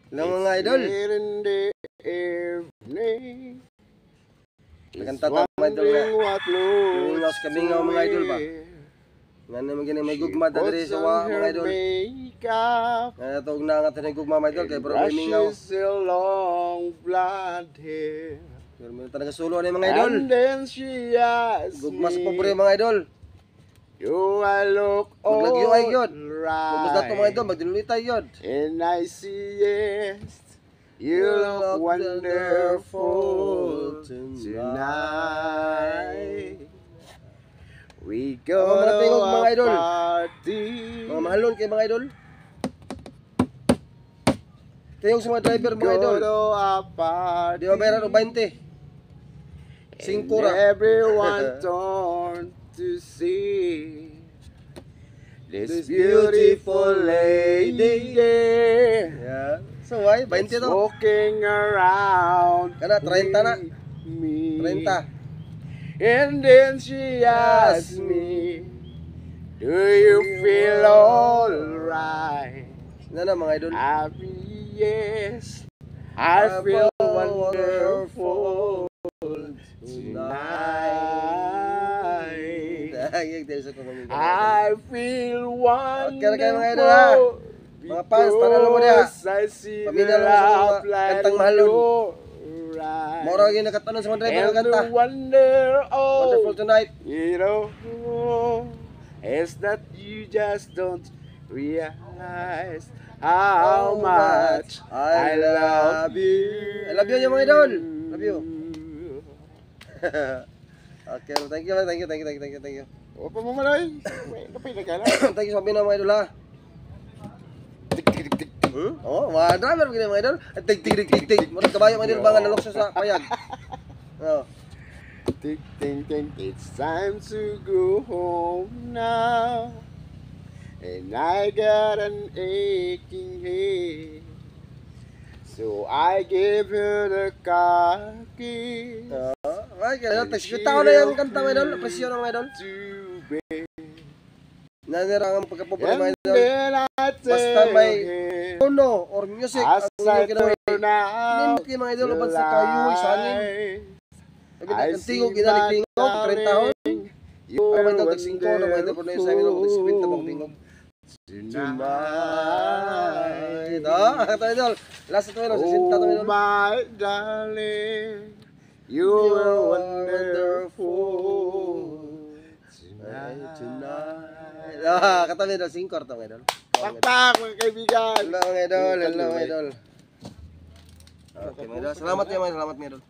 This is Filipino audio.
Hello mga idol. In the evening, Nagkanta ta mga idol nga. Mingaw sa kabingaw mga idol ba? Nga naman gani may gugma ta diri sa wa mga idol. Nga tawag na nga tanay gugma mga idol kay bro may mingaw. long blonde hair. Pero may talaga solo ni mga idol. And then she asked Gugma sa me, pobre mga idol. do I look Maglagyo ay yun. alright? Kung basta to mga idol magdilulitay yun. And I see yes, you look wonderful tonight. We go Mga to tingog, mga a idol. party. Mga mahalon kay mga idol. Tingog sa mga driver mga Go idol. to a party. Di ba bayaran og 20? And 5 ra. everyone turned to see this beautiful lady Yeah. So why 20 to? walking around Kana 30 na. with me. 30. And then she asked me, do you feel alright? Na mga idol. Happy, yes, I feel wonderful tonight. I feel wonderful Mga fans, panalo mo niya. because I see Pamilya the lang sa mga love light kantang in mahalon. your eyes. Moro gyud nakatanong sa mga driver ng And kanta. the wonder, Wonderful tonight. you know, is that you just don't realize how much I love you. I love you mga idol. Love you. Okay, thank you. Opa mo malay. Kapay na ka na. Thank you sa mga idol ha. Oh, mga driver gini mga idol. Tig. Murag kabayo mga idol bangan nalokso sa payag. Oh. Tick, ting, ting, it's time to go home now. And I got an aching head. So I gave her the car keys Ay, kaya tao na yung kanta mga idol. Presyon mga idol. to bed. Nanirang ang pagkapopular mga And idol. then I Basta tell may her, tono or music as ang I inyong kinaway. turn out Nindot kayo mga idol the ubad sa kayo sa hangin. lights, Sabi I na ang tingog see ginalig my tingog 30 taon. darling, Ay mga you're idol tag 5 na mga idol puno sa amin og 50 bang tingog. tonight. Ito idol. Last ito idol sa sinta to Oh idol. my darling, you're wonderful tonight. Katabi idol 5 to idol. Pakpak mga kaibigan. Hello mga idol. Okay mga idol. Salamat mga idol.